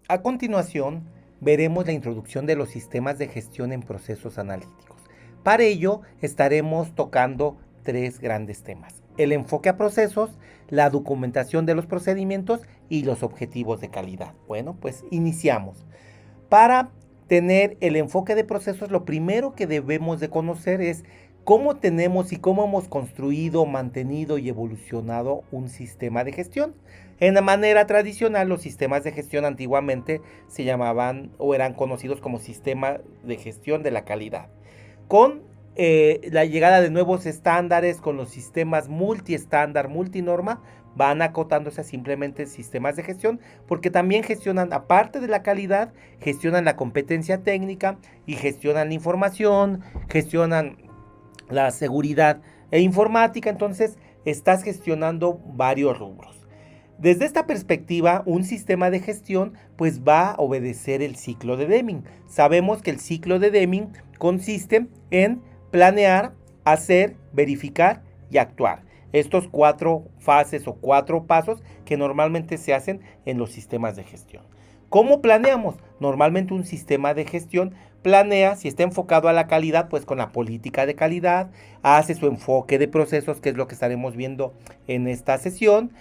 A continuación, veremos la introducción de los sistemas de gestión en procesos analíticos. Para ello, estaremos tocando tres grandes temas: el enfoque a procesos, la documentación de los procedimientos y los objetivos de calidad. Bueno, pues iniciamos. Para tener el enfoque de procesos, lo primero que debemos de conocer es cómo tenemos y cómo hemos construido, mantenido y evolucionado un sistema de gestión. En la manera tradicional, los sistemas de gestión antiguamente se llamaban o eran conocidos como sistema de gestión de la calidad. Con la llegada de nuevos estándares, con los sistemas multiestándar, multinorma, van acotándose a simplemente sistemas de gestión, porque también gestionan, aparte de la calidad, gestionan la competencia técnica y gestionan la información, gestionan la seguridad e informática. Entonces estás gestionando varios rubros. Desde esta perspectiva, un sistema de gestión pues va a obedecer el ciclo de Deming. Sabemos que el ciclo de Deming consiste en planear, hacer, verificar y actuar. Estos cuatro fases o cuatro pasos que normalmente se hacen en los sistemas de gestión. ¿Cómo planeamos? Normalmente un sistema de gestión planea, si está enfocado a la calidad, pues con la política de calidad, hace su enfoque de procesos, que es lo que estaremos viendo en esta sesión,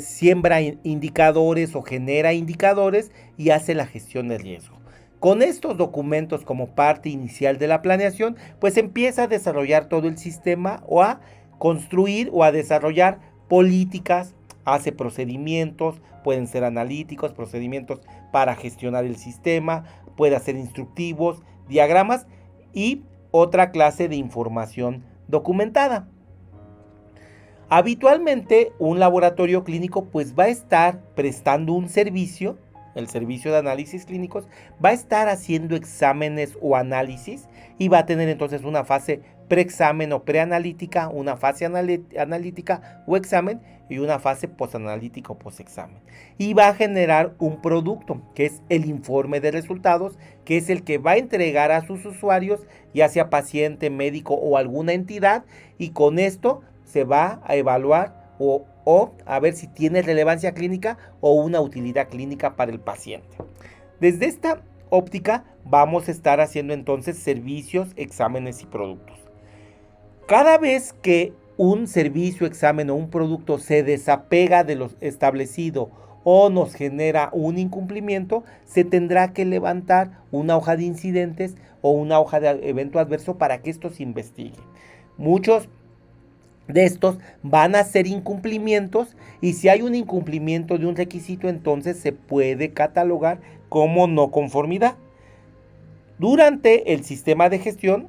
siembra indicadores o genera indicadores y hace la gestión de riesgo. Con estos documentos como parte inicial de la planeación, pues empieza a desarrollar todo el sistema o a construir o a desarrollar políticas, hace procedimientos, pueden ser analíticos, procedimientos para gestionar el sistema, puede hacer instructivos, diagramas y otra clase de información documentada. Habitualmente un laboratorio clínico pues va a estar prestando un servicio, el servicio de análisis clínicos, va a estar haciendo exámenes o análisis y va a tener entonces una fase preexamen o preanalítica, una fase analítica o examen y una fase postanalítica o postexamen. Y va a generar un producto que es el informe de resultados, que es el que va a entregar a sus usuarios, ya sea paciente, médico o alguna entidad, y con esto se va a evaluar o a ver si tiene relevancia clínica o una utilidad clínica para el paciente. Desde esta óptica vamos a estar haciendo entonces servicios, exámenes y productos. Cada vez que un servicio, examen o un producto se desapega de lo establecido o nos genera un incumplimiento, se tendrá que levantar una hoja de incidentes o una hoja de evento adverso para que esto se investigue. Muchos de estos van a ser incumplimientos, y si hay un incumplimiento de un requisito, entonces se puede catalogar como no conformidad. Durante el sistema de gestión,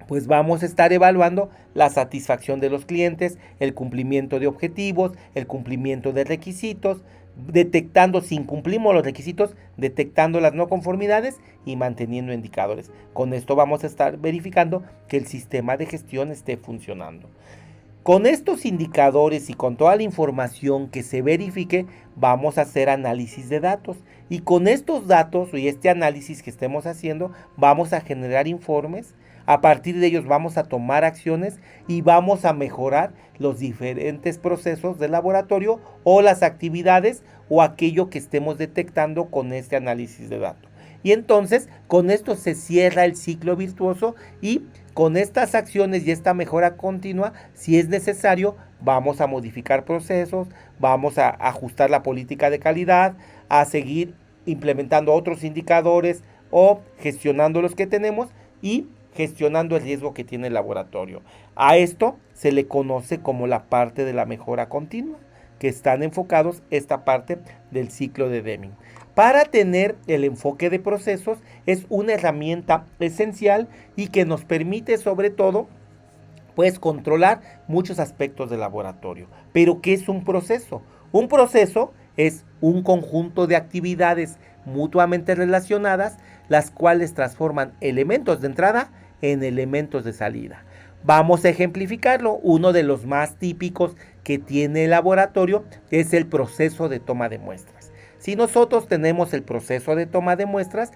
pues vamos a estar evaluando la satisfacción de los clientes, el cumplimiento de objetivos, el cumplimiento de requisitos, detectando si incumplimos los requisitos, detectando las no conformidades y manteniendo indicadores. Con esto vamos a estar verificando que el sistema de gestión esté funcionando. Con estos indicadores y con toda la información que se verifique, vamos a hacer análisis de datos. Y con estos datos y este análisis que estemos haciendo, vamos a generar informes. A partir de ellos vamos a tomar acciones y vamos a mejorar los diferentes procesos del laboratorio o las actividades o aquello que estemos detectando con este análisis de datos. Y entonces con esto se cierra el ciclo virtuoso, y con estas acciones y esta mejora continua, si es necesario, vamos a modificar procesos, vamos a ajustar la política de calidad, a seguir implementando otros indicadores o gestionando los que tenemos y gestionando el riesgo que tiene el laboratorio. A esto se le conoce como la parte de la mejora continua, que están enfocados esta parte del ciclo de Deming. Para tener el enfoque de procesos es una herramienta esencial y que nos permite sobre todo pues controlar muchos aspectos del laboratorio. Pero ¿qué es un proceso? Un proceso es un conjunto de actividades mutuamente relacionadas, las cuales transforman elementos de entrada en elementos de salida. Vamos a ejemplificarlo. Uno de los más típicos que tiene el laboratorio es el proceso de toma de muestras. Si nosotros tenemos el proceso de toma de muestras,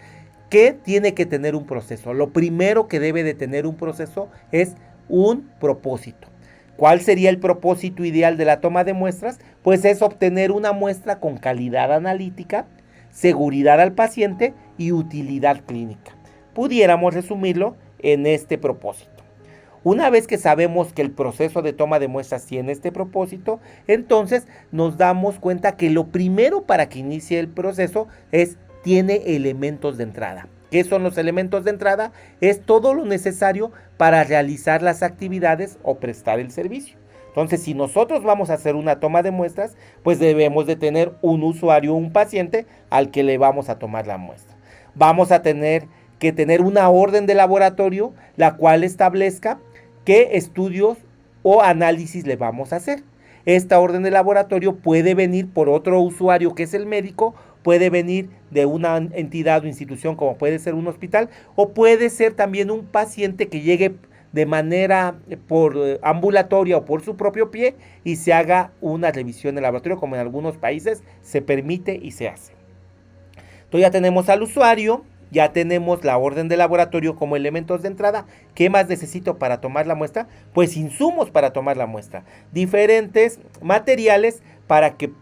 ¿qué tiene que tener un proceso? Lo primero que debe de tener un proceso es un propósito. ¿Cuál sería el propósito ideal de la toma de muestras? Pues es obtener una muestra con calidad analítica, seguridad al paciente y utilidad clínica. Pudiéramos resumirlo en este propósito. Una vez que sabemos que el proceso de toma de muestras tiene este propósito, entonces nos damos cuenta que lo primero para que inicie el proceso tiene elementos de entrada. ¿Qué son los elementos de entrada? Es todo lo necesario para realizar las actividades o prestar el servicio. Entonces, si nosotros vamos a hacer una toma de muestras, pues debemos de tener un usuario, un paciente al que le vamos a tomar la muestra. Vamos a tener que tener una orden de laboratorio, la cual establezca qué estudios o análisis le vamos a hacer. Esta orden de laboratorio puede venir por otro usuario que es el médico, puede venir de una entidad o institución como puede ser un hospital, o puede ser también un paciente que llegue de manera por ambulatoria o por su propio pie y se haga una revisión de laboratorio, como en algunos países se permite y se hace. Entonces ya tenemos al usuario, ya tenemos la orden de laboratorio como elementos de entrada. ¿Qué más necesito para tomar la muestra? Pues insumos para tomar la muestra, diferentes materiales para que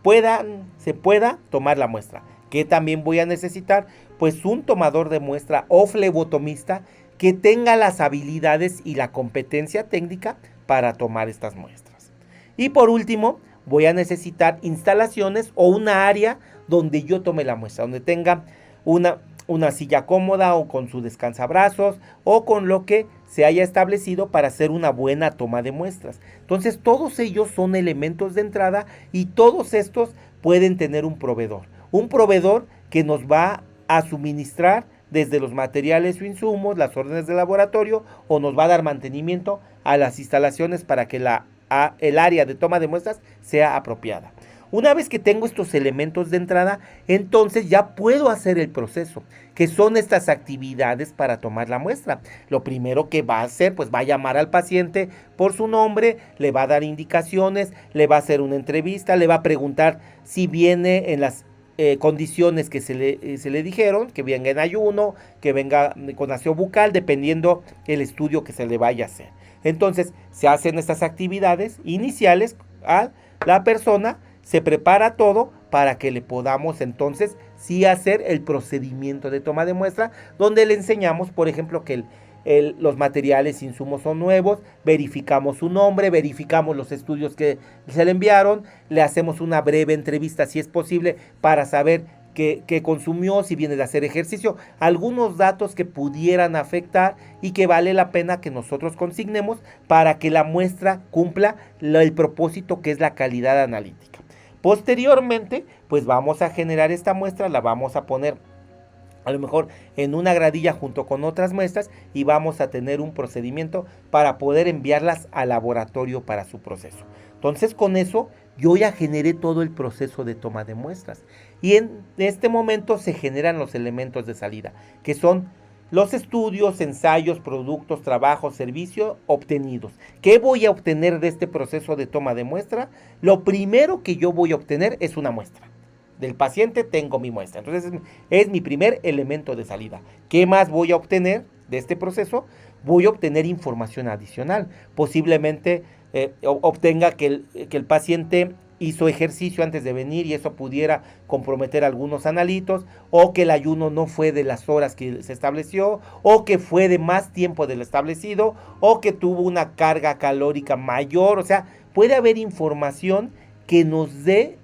se pueda tomar la muestra. ¿Qué también voy a necesitar? Pues un tomador de muestra o flebotomista que tenga las habilidades y la competencia técnica para tomar estas muestras. Y por último, voy a necesitar instalaciones o una área donde yo tome la muestra, donde tenga una silla cómoda o con su descansabrazos o con lo que se haya establecido para hacer una buena toma de muestras. Entonces todos ellos son elementos de entrada y todos estos pueden tener un proveedor que nos va a suministrar desde los materiales o insumos, las órdenes de laboratorio, o nos va a dar mantenimiento a las instalaciones para que el área de toma de muestras sea apropiada. Una vez que tengo estos elementos de entrada, entonces ya puedo hacer el proceso, que son estas actividades para tomar la muestra. Lo primero que va a hacer, pues va a llamar al paciente por su nombre, le va a dar indicaciones, le va a hacer una entrevista, le va a preguntar si viene en las condiciones que se le dijeron, que venga en ayuno, que venga con aseo bucal, dependiendo el estudio que se le vaya a hacer. Entonces, se hacen estas actividades iniciales a la persona, se prepara todo para que le podamos entonces sí hacer el procedimiento de toma de muestra, donde le enseñamos, por ejemplo, que los materiales, insumos son nuevos, verificamos su nombre, verificamos los estudios que se le enviaron, le hacemos una breve entrevista si es posible para saber qué consumió, si viene de hacer ejercicio, algunos datos que pudieran afectar y que vale la pena que nosotros consignemos para que la muestra cumpla el propósito que es la calidad analítica. Posteriormente, pues vamos a generar esta muestra, la vamos a poner a lo mejor en una gradilla junto con otras muestras y vamos a tener un procedimiento para poder enviarlas al laboratorio para su proceso. Entonces con eso yo ya generé todo el proceso de toma de muestras y en este momento se generan los elementos de salida, que son los estudios, ensayos, productos, trabajos, servicios obtenidos. ¿Qué voy a obtener de este proceso de toma de muestra? Lo primero que yo voy a obtener es una muestra. Del paciente tengo mi muestra. Entonces es mi primer elemento de salida. ¿Qué más voy a obtener de este proceso? Voy a obtener información adicional. Posiblemente obtenga que el paciente hizo ejercicio antes de venir y eso pudiera comprometer algunos analitos, o que el ayuno no fue de las horas que se estableció, o que fue de más tiempo del establecido, o que tuvo una carga calórica mayor. O sea, puede haber información que nos dé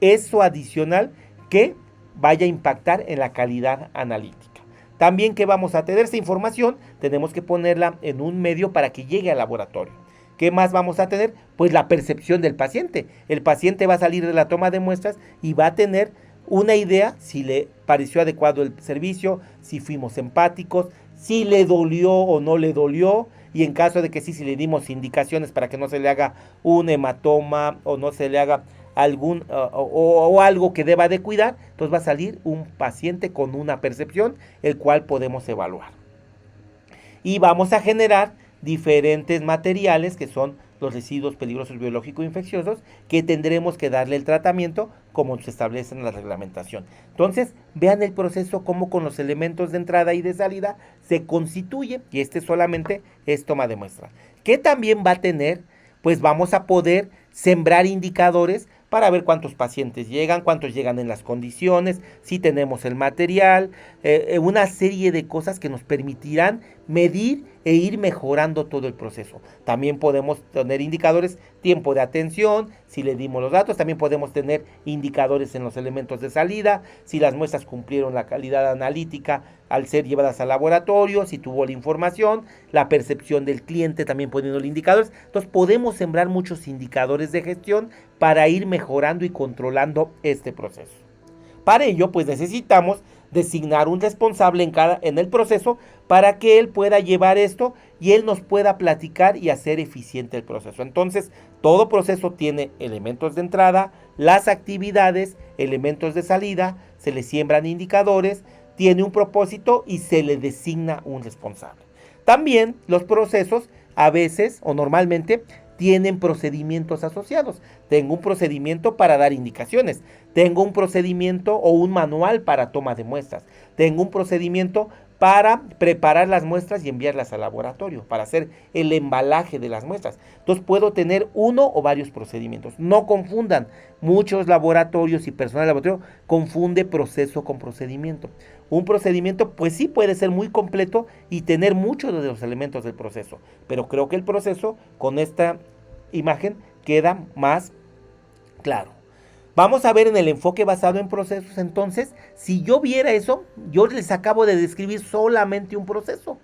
eso adicional que vaya a impactar en la calidad analítica. También que vamos a tener esa información, tenemos que ponerla en un medio para que llegue al laboratorio. ¿Qué más vamos a tener? Pues la percepción del paciente. El paciente va a salir de la toma de muestras y va a tener una idea si le pareció adecuado el servicio, si fuimos empáticos, si le dolió o no le dolió, y en caso de que sí, si le dimos indicaciones para que no se le haga un hematoma o no se le haga algún o algo que deba de cuidar, entonces va a salir un paciente con una percepción, el cual podemos evaluar. Y vamos a generar diferentes materiales que son los residuos peligrosos biológicos infecciosos, que tendremos que darle el tratamiento como se establece en la reglamentación. Entonces, vean el proceso como con los elementos de entrada y de salida se constituye, y este solamente es toma de muestra. ¿Qué también va a tener? Pues vamos a poder sembrar indicadores para ver cuántos pacientes llegan, cuántos llegan en las condiciones, si tenemos el material, una serie de cosas que nos permitirán medir e ir mejorando todo el proceso. También podemos tener indicadores, tiempo de atención, si le dimos los datos, también podemos tener indicadores en los elementos de salida, si las muestras cumplieron la calidad analítica al ser llevadas al laboratorio, si tuvo la información, la percepción del cliente también poniendo indicadores. Entonces podemos sembrar muchos indicadores de gestión para ir mejorando y controlando este proceso. Para ello, pues necesitamos designar un responsable en el proceso para que él pueda llevar esto y él nos pueda platicar y hacer eficiente el proceso. Entonces, todo proceso tiene elementos de entrada, las actividades, elementos de salida, se le siembran indicadores, tiene un propósito y se le designa un responsable. También los procesos a veces o normalmente tienen procedimientos asociados. Tengo un procedimiento para dar indicaciones, tengo un procedimiento o un manual para toma de muestras, tengo un procedimiento para preparar las muestras y enviarlas al laboratorio, para hacer el embalaje de las muestras. Entonces puedo tener uno o varios procedimientos. No confundan, muchos laboratorios y personal de laboratorio confunde proceso con procedimiento. Un procedimiento pues sí puede ser muy completo y tener muchos de los elementos del proceso, pero creo que el proceso con esta imagen queda más claro. Vamos a ver en el enfoque basado en procesos. Entonces, si yo viera eso, yo les acabo de describir solamente un proceso,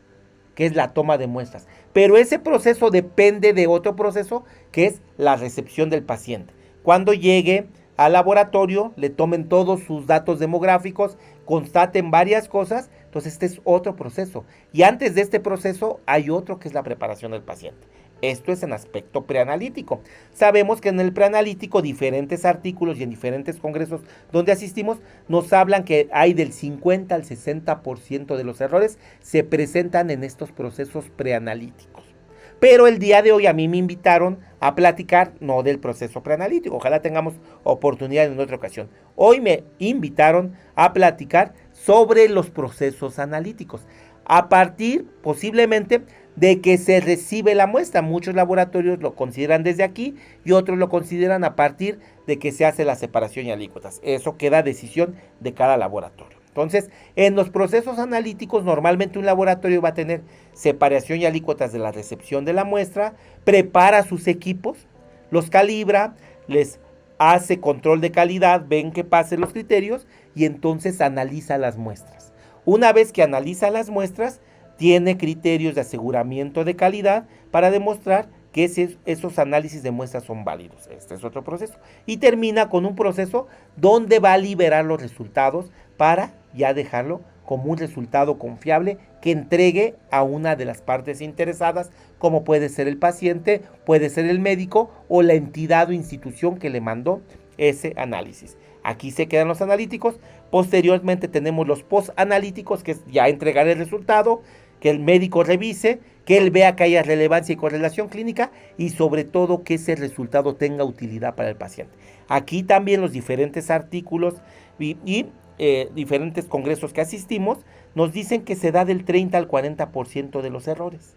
que es la toma de muestras. Pero ese proceso depende de otro proceso, que es la recepción del paciente. Cuando llegue al laboratorio, le tomen todos sus datos demográficos, constaten varias cosas, entonces este es otro proceso. Y antes de este proceso hay otro que es la preparación del paciente. Esto es en aspecto preanalítico. Sabemos que en el preanalítico diferentes artículos y en diferentes congresos donde asistimos nos hablan que hay del 50 al 60% de los errores se presentan en estos procesos preanalíticos. Pero el día de hoy a mí me invitaron a platicar no del proceso preanalítico. Ojalá tengamos oportunidad en otra ocasión. Hoy me invitaron a platicar sobre los procesos analíticos. A partir posiblemente de que se recibe la muestra. Muchos laboratorios lo consideran desde aquí y otros lo consideran a partir de que se hace la separación y alícuotas. Eso queda a decisión de cada laboratorio. Entonces, en los procesos analíticos, normalmente un laboratorio va a tener separación y alícuotas de la recepción de la muestra, prepara sus equipos, los calibra, les hace control de calidad, ven que pasen los criterios y entonces analiza las muestras. Una vez que analiza las muestras, tiene criterios de aseguramiento de calidad para demostrar que esos análisis de muestras son válidos. Este es otro proceso. Y termina con un proceso donde va a liberar los resultados para ya dejarlo como un resultado confiable que entregue a una de las partes interesadas, como puede ser el paciente, puede ser el médico o la entidad o institución que le mandó ese análisis. Aquí se quedan los analíticos. Posteriormente tenemos los postanalíticos, que es ya entregar el resultado, que el médico revise, que él vea que haya relevancia y correlación clínica y sobre todo que ese resultado tenga utilidad para el paciente. Aquí también los diferentes artículos y diferentes congresos que asistimos nos dicen que se da del 30 al 40% de los errores.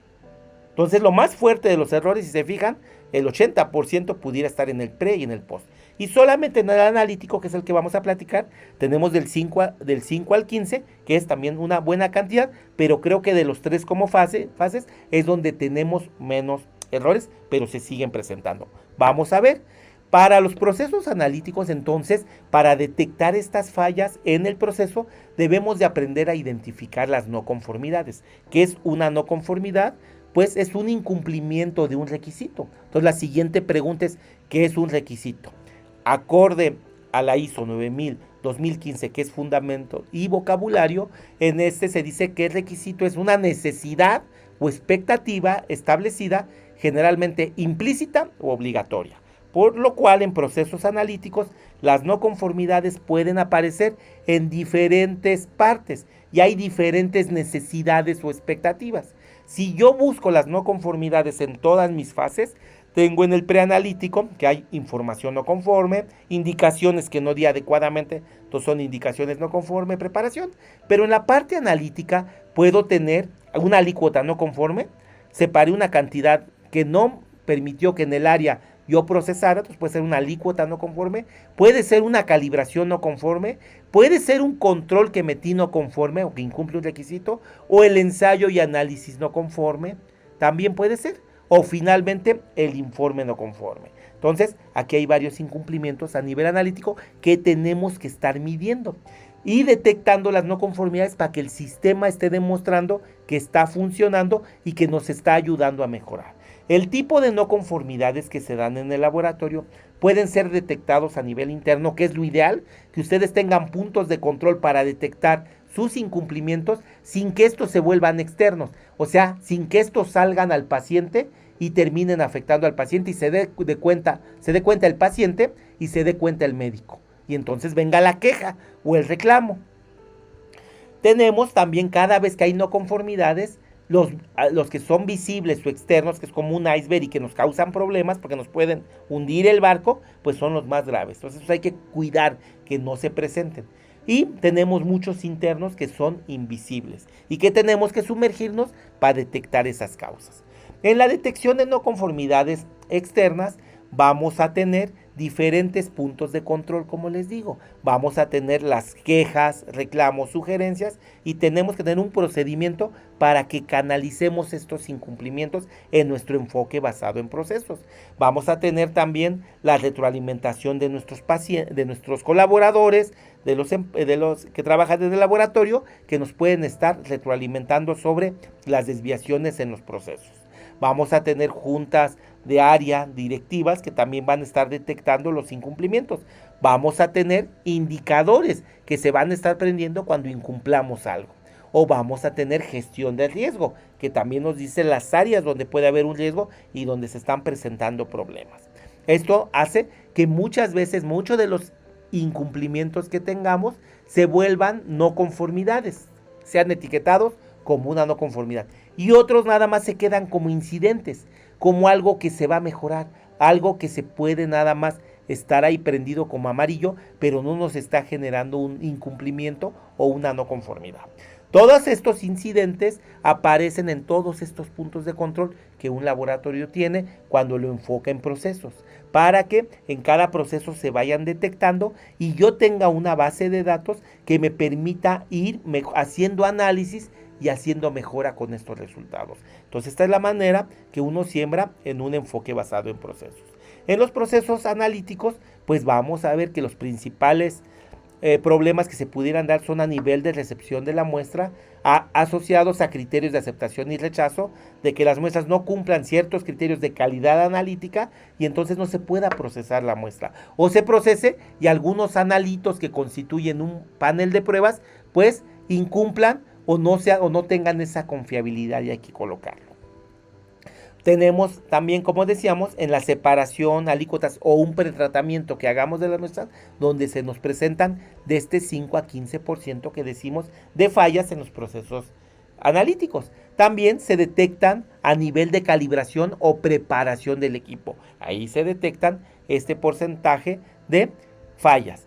Entonces lo más fuerte de los errores, si se fijan, el 80% pudiera estar en el pre y en el post. Y solamente en el analítico, que es el que vamos a platicar, tenemos del 5 al 15, que es también una buena cantidad, pero creo que de los tres como fases es donde tenemos menos errores, pero se siguen presentando. Vamos a ver. Para los procesos analíticos, entonces, para detectar estas fallas en el proceso, debemos de aprender a identificar las no conformidades. ¿Qué es una no conformidad? Pues es un incumplimiento de un requisito. Entonces la siguiente pregunta es, ¿qué es un requisito? Acorde a la ISO 9000 2015, que es fundamento y vocabulario, en este se dice que el requisito es una necesidad o expectativa establecida, generalmente implícita o obligatoria. Por lo cual en procesos analíticos las no conformidades pueden aparecer en diferentes partes y hay diferentes necesidades o expectativas. Si yo busco las no conformidades en todas mis fases, tengo en el preanalítico que hay información no conforme, indicaciones que no di adecuadamente, entonces son indicaciones no conforme, preparación. Pero en la parte analítica puedo tener una alícuota no conforme, separé una cantidad que no permitió que en el área yo procesara, entonces puede ser una alícuota no conforme, puede ser una calibración no conforme, puede ser un control que metí no conforme o que incumple un requisito, o el ensayo y análisis no conforme, también puede ser, o finalmente el informe no conforme. Entonces, aquí hay varios incumplimientos a nivel analítico que tenemos que estar midiendo y detectando las no conformidades para que el sistema esté demostrando que está funcionando y que nos está ayudando a mejorar. El tipo de no conformidades que se dan en el laboratorio pueden ser detectados a nivel interno, que es lo ideal, que ustedes tengan puntos de control para detectar sus incumplimientos sin que estos se vuelvan externos, o sea, sin que estos salgan al paciente y terminen afectando al paciente y se dé cuenta el paciente y se dé cuenta el médico. Y entonces venga la queja o el reclamo. Tenemos también cada vez que hay no conformidades, los que son visibles o externos, que es como un iceberg y que nos causan problemas porque nos pueden hundir el barco, pues son los más graves. Entonces hay que cuidar que no se presenten. Y tenemos muchos internos que son invisibles y que tenemos que sumergirnos para detectar esas causas. En la detección de no conformidades externas vamos a tener diferentes puntos de control, como les digo. Vamos a tener las quejas, reclamos, sugerencias y tenemos que tener un procedimiento para que canalicemos estos incumplimientos en nuestro enfoque basado en procesos. Vamos a tener también la retroalimentación de nuestros pacientes, de nuestros colaboradores, de los que trabajan desde el laboratorio, que nos pueden estar retroalimentando sobre las desviaciones en los procesos. Vamos a tener juntas de área directivas que también van a estar detectando los incumplimientos. Vamos a tener indicadores que se van a estar prendiendo cuando incumplamos algo. O vamos a tener gestión de riesgo, que también nos dice las áreas donde puede haber un riesgo y donde se están presentando problemas. Esto hace que muchas veces muchos de los incumplimientos que tengamos se vuelvan no conformidades, sean etiquetados como una no conformidad. Y otros nada más se quedan como incidentes, como algo que se va a mejorar, algo que se puede nada más estar ahí prendido como amarillo, pero no nos está generando un incumplimiento o una no conformidad. Todos estos incidentes aparecen en todos estos puntos de control que un laboratorio tiene cuando lo enfoca en procesos, para que en cada proceso se vayan detectando y yo tenga una base de datos que me permita ir haciendo análisis y haciendo mejora con estos resultados. Entonces esta es la manera que uno siembra en un enfoque basado en procesos. En los procesos analíticos, pues vamos a ver que los principales problemas que se pudieran dar son a nivel de recepción de la muestra, asociados a criterios de aceptación y rechazo, de que las muestras no cumplan ciertos criterios de calidad analítica y entonces no se pueda procesar la muestra. O se procese y algunos analitos que constituyen un panel de pruebas, pues incumplan o no tengan esa confiabilidad y hay que colocarlo. Tenemos también, como decíamos, en la separación, alícuotas o un pretratamiento que hagamos de las muestras, donde se nos presentan de este 5 a 15% que decimos de fallas en los procesos analíticos. También se detectan a nivel de calibración o preparación del equipo. Ahí se detectan este porcentaje de fallas.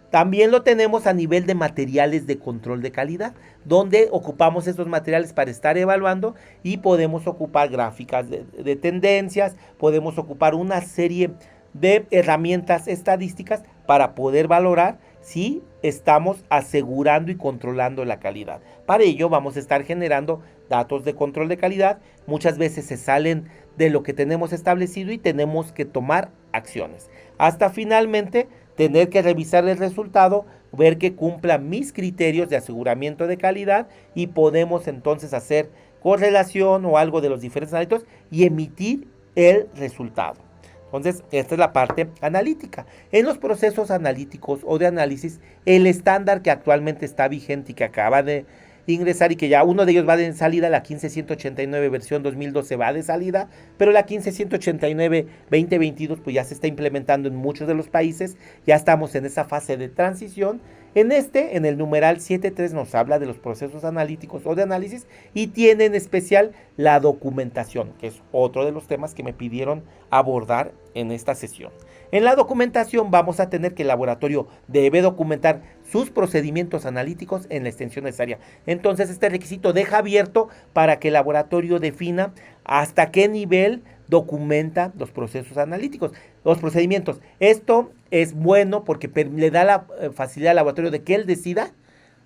También lo tenemos a nivel de materiales de control de calidad, donde ocupamos estos materiales para estar evaluando y podemos ocupar gráficas de tendencias, podemos ocupar una serie de herramientas estadísticas para poder valorar si estamos asegurando y controlando la calidad. Para ello vamos a estar generando datos de control de calidad, muchas veces se salen de lo que tenemos establecido y tenemos que tomar acciones. Hasta finalmente tener que revisar el resultado, ver que cumpla mis criterios de aseguramiento de calidad y podemos entonces hacer correlación o algo de los diferentes análitos y emitir el resultado. Entonces, esta es la parte analítica. En los procesos analíticos o de análisis, el estándar que actualmente está vigente y que acaba de ingresar y que ya uno de ellos va de salida, la 15189 versión 2012 va de salida, pero la 15189 2022 pues ya se está implementando en muchos de los países, ya estamos en esa fase de transición. En el numeral 7.3 nos habla de los procesos analíticos o de análisis y tiene en especial la documentación, que es otro de los temas que me pidieron abordar en esta sesión. En la documentación vamos a tener que el laboratorio debe documentar sus procedimientos analíticos en la extensión necesaria. Entonces este requisito deja abierto para que el laboratorio defina hasta qué nivel documenta los procesos analíticos, los procedimientos. Esto es bueno porque le da la facilidad al laboratorio de que él decida.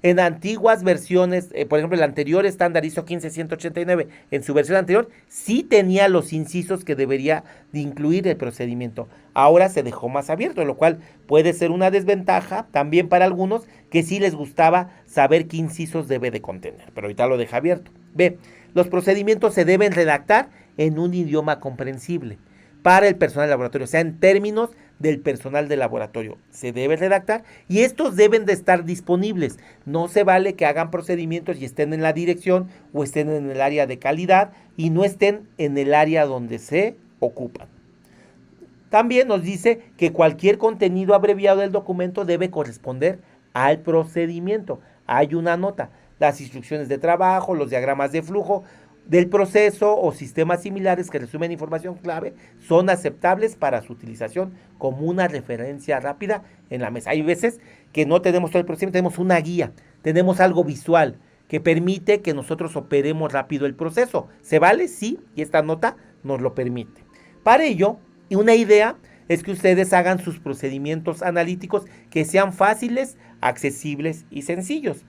En antiguas versiones, por ejemplo, el anterior estándar ISO 15189, en su versión anterior, sí tenía los incisos que debería de incluir el procedimiento. Ahora se dejó más abierto, lo cual puede ser una desventaja también para algunos que sí les gustaba saber qué incisos debe de contener, pero ahorita lo deja abierto. B. Los procedimientos se deben redactar en un idioma comprensible para el personal del laboratorio, o sea, en términos del personal del laboratorio. Se debe redactar y estos deben de estar disponibles. No se vale que hagan procedimientos y estén en la dirección o estén en el área de calidad y no estén en el área donde se ocupan. También nos dice que cualquier contenido abreviado del documento debe corresponder al procedimiento. Hay una nota, las instrucciones de trabajo, los diagramas de flujo del proceso o sistemas similares que resumen información clave son aceptables para su utilización como una referencia rápida en la mesa. Hay veces que no tenemos todo el procedimiento, tenemos una guía, tenemos algo visual que permite que nosotros operemos rápido el proceso. ¿Se vale? Sí, y esta nota nos lo permite. Para ello, una idea es que ustedes hagan sus procedimientos analíticos que sean fáciles, accesibles y sencillos.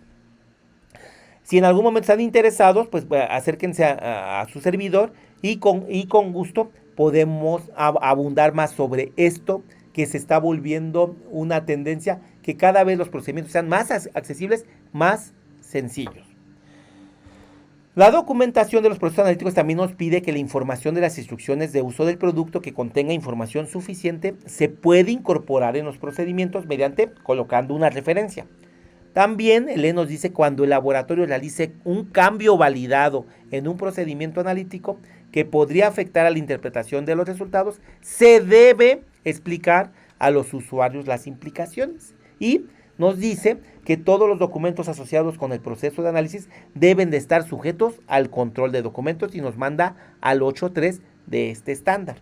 Si en algún momento están interesados, pues acérquense a su servidor y con gusto podemos abundar más sobre esto que se está volviendo una tendencia, que cada vez los procedimientos sean más accesibles, más sencillos. La documentación de los procesos analíticos también nos pide que la información de las instrucciones de uso del producto que contenga información suficiente se puede incorporar en los procedimientos mediante colocando una referencia. También el E nos dice cuando el laboratorio realice un cambio validado en un procedimiento analítico que podría afectar a la interpretación de los resultados, se debe explicar a los usuarios las implicaciones. Y nos dice que todos los documentos asociados con el proceso de análisis deben de estar sujetos al control de documentos y nos manda al 8.3 de este estándar.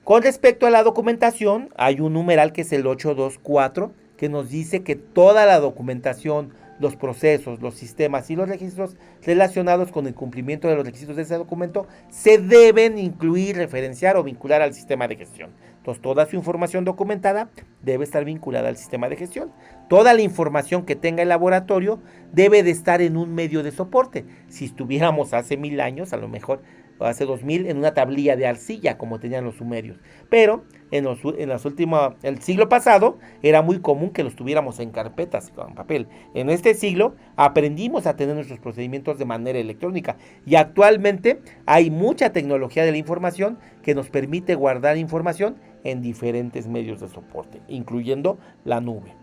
Con respecto a la documentación, hay un numeral que es el 824 que nos dice que toda la documentación, los procesos, los sistemas y los registros relacionados con el cumplimiento de los requisitos de ese documento se deben incluir, referenciar o vincular al sistema de gestión. Entonces, toda su información documentada debe estar vinculada al sistema de gestión. Toda la información que tenga el laboratorio debe de estar en un medio de soporte. Si estuviéramos hace 1000 años, a lo mejor hace 2000, en una tablilla de arcilla, como tenían los sumerios. Pero en el siglo pasado era muy común que los tuviéramos en carpetas con papel. En este siglo aprendimos a tener nuestros procedimientos de manera electrónica y actualmente hay mucha tecnología de la información que nos permite guardar información en diferentes medios de soporte, incluyendo la nube.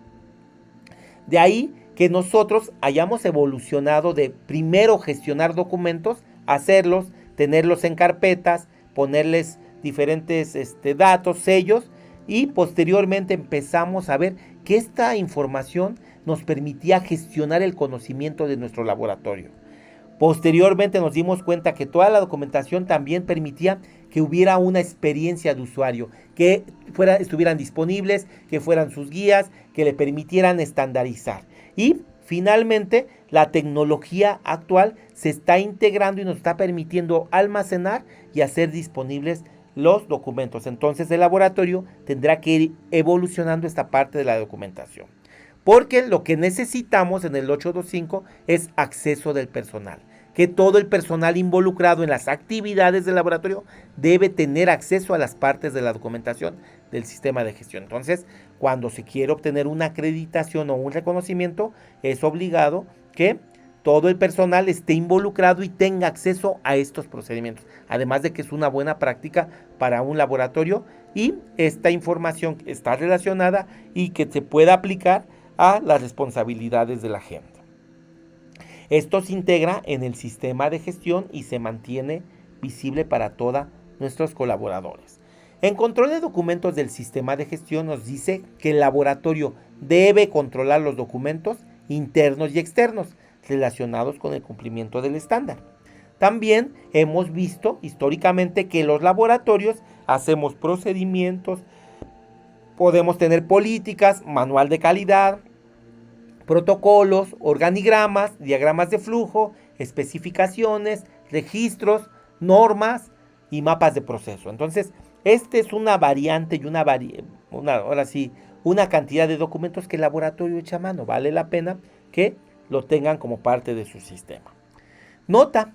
De ahí que nosotros hayamos evolucionado de primero gestionar documentos, hacerlos, tenerlos en carpetas, ponerles diferentes datos, sellos, y posteriormente empezamos a ver que esta información nos permitía gestionar el conocimiento de nuestro laboratorio. Posteriormente nos dimos cuenta que toda la documentación también permitía que hubiera una experiencia de usuario, que estuvieran disponibles, que fueran sus guías, que le permitieran estandarizar. Y finalmente, la tecnología actual se está integrando y nos está permitiendo almacenar y hacer disponibles los documentos. Entonces, el laboratorio tendrá que ir evolucionando esta parte de la documentación. Porque lo que necesitamos en el 825 es acceso del personal. Que todo el personal involucrado en las actividades del laboratorio debe tener acceso a las partes de la documentación del sistema de gestión. Entonces, cuando se quiere obtener una acreditación o un reconocimiento, es obligado que todo el personal esté involucrado y tenga acceso a estos procedimientos. Además de que es una buena práctica para un laboratorio y esta información está relacionada y que se pueda aplicar a las responsabilidades de la gente. Esto se integra en el sistema de gestión y se mantiene visible para todos nuestros colaboradores. En control de documentos del sistema de gestión nos dice que el laboratorio debe controlar los documentos internos y externos relacionados con el cumplimiento del estándar. También hemos visto históricamente que los laboratorios hacemos procedimientos, podemos tener políticas, manual de calidad, protocolos, organigramas, diagramas de flujo, especificaciones, registros, normas y mapas de proceso. Entonces, este es una variante y ahora sí, una cantidad de documentos que el laboratorio echa a mano. Vale la pena que lo tengan como parte de su sistema. Nota,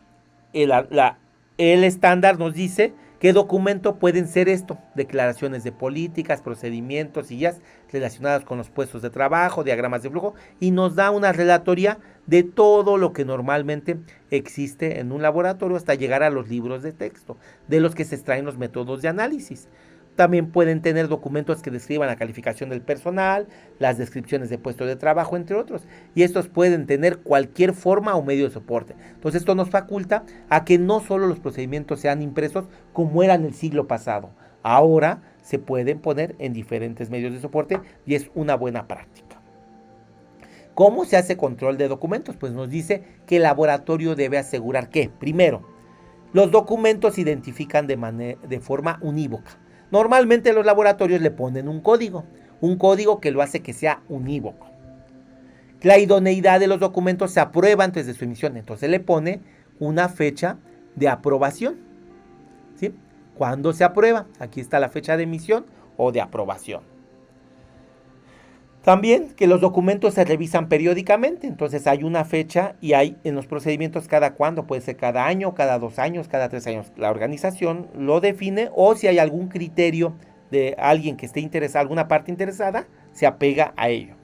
el estándar nos dice qué documento pueden ser esto: declaraciones de políticas, procedimientos y guías relacionadas con los puestos de trabajo, diagramas de flujo, y nos da una relatoría de todo lo que normalmente existe en un laboratorio hasta llegar a los libros de texto, de los que se extraen los métodos de análisis. También pueden tener documentos que describan la calificación del personal, las descripciones de puestos de trabajo, entre otros. Y estos pueden tener cualquier forma o medio de soporte. Entonces esto nos faculta a que no solo los procedimientos sean impresos como era en el siglo pasado. Ahora se pueden poner en diferentes medios de soporte y es una buena práctica. ¿Cómo se hace control de documentos? Pues nos dice que el laboratorio debe asegurar que, primero, los documentos se identifican de forma unívoca. Normalmente los laboratorios le ponen un código que lo hace que sea unívoco. La idoneidad de los documentos se aprueba antes de su emisión, entonces le pone una fecha de aprobación. ¿Sí? ¿Cuándo se aprueba? Aquí está la fecha de emisión o de aprobación. También que los documentos se revisan periódicamente, entonces hay una fecha y hay en los procedimientos cada cuándo, puede ser cada año, cada 2 años, cada 3 años. La organización lo define, o si hay algún criterio de alguien que esté interesado, alguna parte interesada, se apega a ello.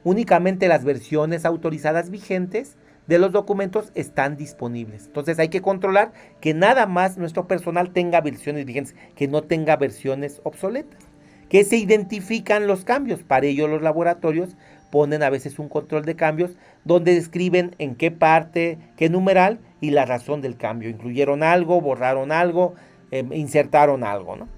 Únicamente las versiones autorizadas vigentes de los documentos están disponibles. Entonces hay que controlar que nada más nuestro personal tenga versiones vigentes, que no tenga versiones obsoletas. Que se identifican los cambios. Para ello los laboratorios ponen a veces un control de cambios donde describen en qué parte, qué numeral y la razón del cambio. Incluyeron algo, borraron algo, insertaron algo, ¿no?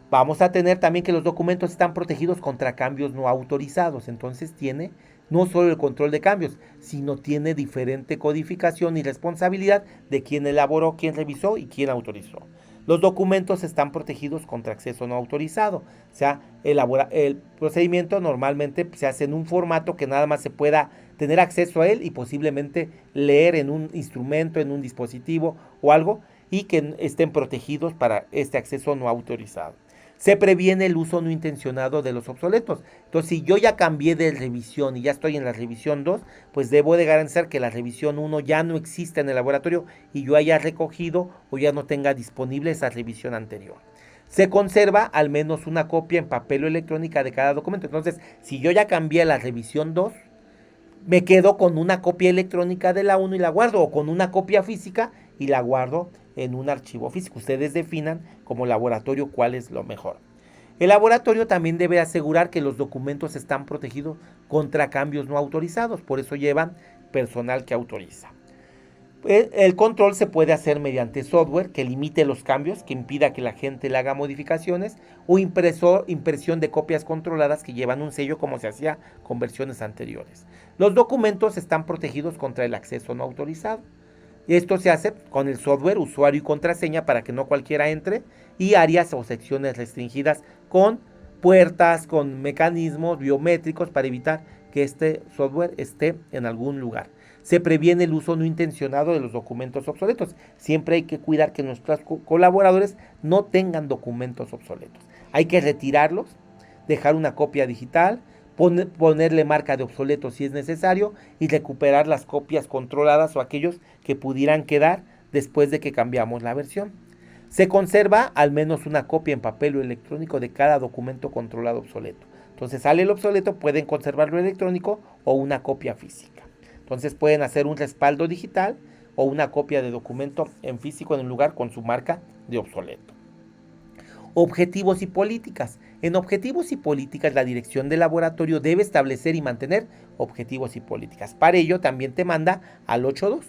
Vamos a tener también que los documentos están protegidos contra cambios no autorizados. Entonces tiene no solo el control de cambios, sino tiene diferente codificación y responsabilidad de quién elaboró, quién revisó y quién autorizó. Los documentos están protegidos contra acceso no autorizado. O sea, el procedimiento normalmente se hace en un formato que nada más se pueda tener acceso a él y posiblemente leer en un instrumento, en un dispositivo o algo, y que estén protegidos para este acceso no autorizado. Se previene el uso no intencionado de los obsoletos. Entonces, si yo ya cambié de revisión y ya estoy en la revisión 2, pues debo de garantizar que la revisión 1 ya no exista en el laboratorio y yo haya recogido o ya no tenga disponible esa revisión anterior. Se conserva al menos una copia en papel o electrónica de cada documento. Entonces, si yo ya cambié a la revisión 2, me quedo con una copia electrónica de la 1 y la guardo, o con una copia física y la guardo en un archivo físico. Ustedes definan como laboratorio cuál es lo mejor. El laboratorio también debe asegurar que los documentos están protegidos contra cambios no autorizados, por eso llevan personal que autoriza. El control se puede hacer mediante software que limite los cambios, que impida que la gente le haga modificaciones, o impresión de copias controladas que llevan un sello como se hacía con versiones anteriores. Los documentos están protegidos contra el acceso no autorizado. Esto se hace con el software, usuario y contraseña para que no cualquiera entre, y áreas o secciones restringidas con puertas, con mecanismos biométricos para evitar que este software esté en algún lugar. Se previene el uso no intencionado de los documentos obsoletos. Siempre hay que cuidar que nuestros colaboradores no tengan documentos obsoletos. Hay que retirarlos, dejar una copia digital, ponerle marca de obsoleto si es necesario y recuperar las copias controladas o aquellos que pudieran quedar después de que cambiamos la versión. Se conserva al menos una copia en papel o electrónico de cada documento controlado obsoleto. Entonces sale el obsoleto, pueden conservarlo electrónico o una copia física. Entonces pueden hacer un respaldo digital o una copia de documento en físico en un lugar con su marca de obsoleto. Objetivos y políticas. En objetivos y políticas, la dirección del laboratorio debe establecer y mantener objetivos y políticas. Para ello también te manda al 8.2,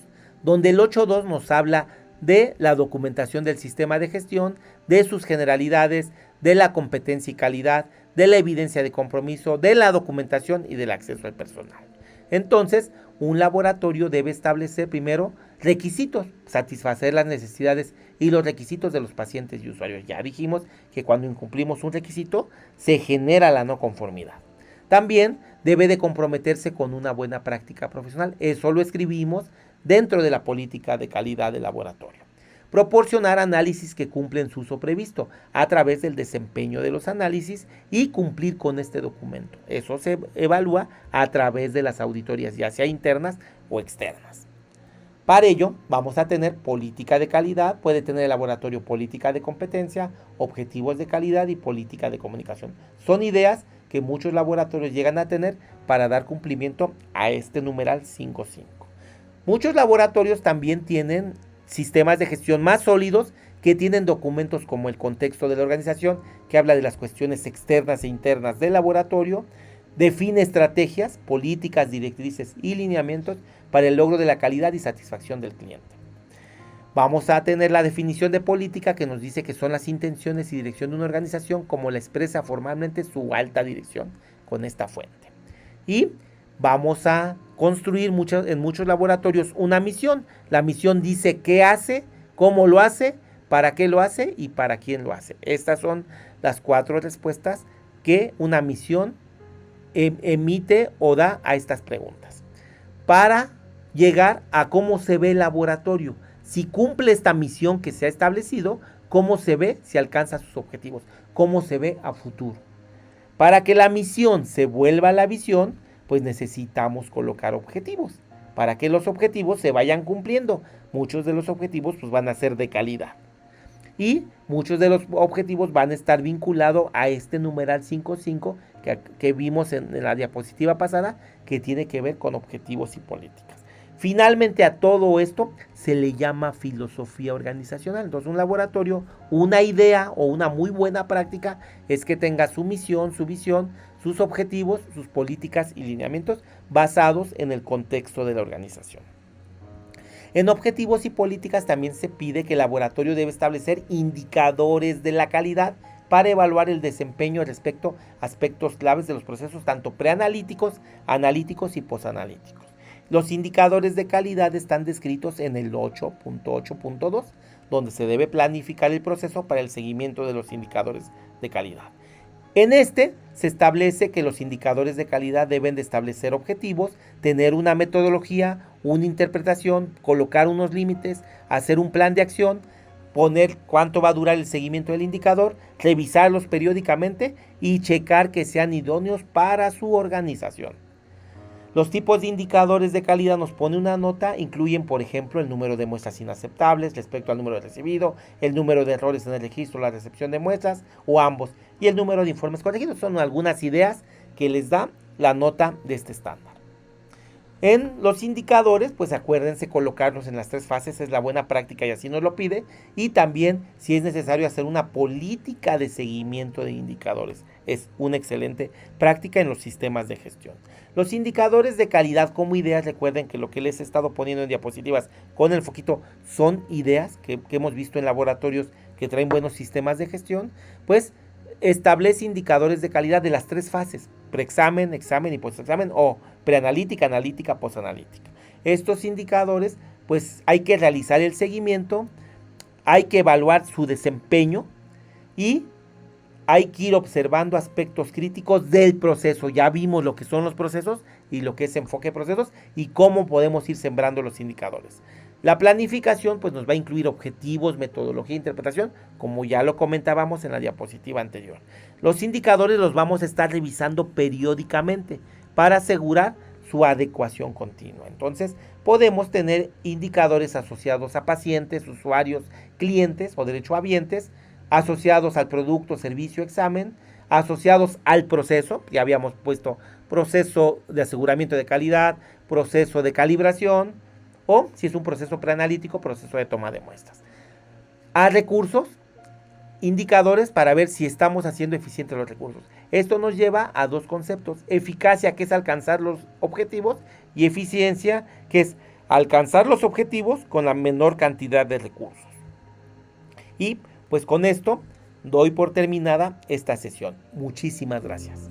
donde el 8.2 nos habla de la documentación del sistema de gestión, de sus generalidades, de la competencia y calidad, de la evidencia de compromiso, de la documentación y del acceso al personal. Entonces, un laboratorio debe establecer primero requisitos, satisfacer las necesidades y los requisitos de los pacientes y usuarios. Ya dijimos que cuando incumplimos un requisito, se genera la no conformidad. También debe de comprometerse con una buena práctica profesional. Eso lo escribimos dentro de la política de calidad del laboratorio. proporcionar análisis que cumplen su uso previsto a través del desempeño de los análisis y cumplir con este documento. Eso se evalúa a través de las auditorías, ya sea internas o externas. Para ello, vamos a tener política de calidad, puede tener el laboratorio política de competencia, objetivos de calidad y política de comunicación. Son ideas que muchos laboratorios llegan a tener para dar cumplimiento a este numeral 5.5. Muchos laboratorios también tienen sistemas de gestión más sólidos que tienen documentos como el contexto de la organización, que habla de las cuestiones externas e internas del laboratorio, define estrategias, políticas, directrices y lineamientos para el logro de la calidad y satisfacción del cliente. Vamos a tener la definición de política, que nos dice que son las intenciones y dirección de una organización como la expresa formalmente su alta dirección con esta fuente. Y vamos a construir en muchos laboratorios una misión. La misión dice qué hace, cómo lo hace, para qué lo hace y para quién lo hace. Estas son las 4 respuestas que una misión emite o da a estas preguntas. Para llegar a cómo se ve el laboratorio, si cumple esta misión que se ha establecido, cómo se ve si alcanza sus objetivos, cómo se ve a futuro. Para que la misión se vuelva la visión, pues necesitamos colocar objetivos, para que los objetivos se vayan cumpliendo. Muchos de los objetivos pues van a ser de calidad. Y muchos de los objetivos van a estar vinculados a este numeral 5.5 que vimos en la diapositiva pasada, que tiene que ver con objetivos y políticas. Finalmente, a todo esto se le llama filosofía organizacional. Entonces, un laboratorio, una idea o una muy buena práctica es que tenga su misión, su visión, sus objetivos, sus políticas y lineamientos basados en el contexto de la organización. En objetivos y políticas también se pide que el laboratorio debe establecer indicadores de la calidad para evaluar el desempeño respecto a aspectos claves de los procesos tanto preanalíticos, analíticos y posanalíticos. Los indicadores de calidad están descritos en el 8.8.2, donde se debe planificar el proceso para el seguimiento de los indicadores de calidad. En este se establece que los indicadores de calidad deben de establecer objetivos, tener una metodología, una interpretación, colocar unos límites, hacer un plan de acción, poner cuánto va a durar el seguimiento del indicador, revisarlos periódicamente y checar que sean idóneos para su organización. Los tipos de indicadores de calidad nos pone una nota, incluyen por ejemplo el número de muestras inaceptables respecto al número recibido, el número de errores en el registro o la recepción de muestras o ambos y el número de informes corregidos. Son algunas ideas que les da la nota de este estándar. En los indicadores, pues acuérdense colocarlos en las 3 fases, es la buena práctica y así nos lo pide. Y también, si es necesario, hacer una política de seguimiento de indicadores. Es una excelente práctica en los sistemas de gestión. Los indicadores de calidad como ideas, recuerden que lo que les he estado poniendo en diapositivas con el foquito son ideas que hemos visto en laboratorios que traen buenos sistemas de gestión, pues establece indicadores de calidad de las 3 fases, preexamen, examen y postexamen, o preanalítica, analítica, postanalítica. Estos indicadores, pues hay que realizar el seguimiento, hay que evaluar su desempeño y hay que ir observando aspectos críticos del proceso. Ya vimos lo que son los procesos y lo que es enfoque de procesos y cómo podemos ir sembrando los indicadores. La planificación pues nos va a incluir objetivos, metodología e interpretación, como ya lo comentábamos en la diapositiva anterior. Los indicadores los vamos a estar revisando periódicamente para asegurar su adecuación continua. Entonces, podemos tener indicadores asociados a pacientes, usuarios, clientes o derechohabientes, asociados al producto, servicio, examen, asociados al proceso, ya habíamos puesto proceso de aseguramiento de calidad, proceso de calibración, o si es un proceso preanalítico, proceso de toma de muestras. A recursos, indicadores para ver si estamos haciendo eficientes los recursos. Esto nos lleva a 2 conceptos: eficacia, que es alcanzar los objetivos, y eficiencia, que es alcanzar los objetivos con la menor cantidad de recursos. Y pues con esto doy por terminada esta sesión. Muchísimas gracias.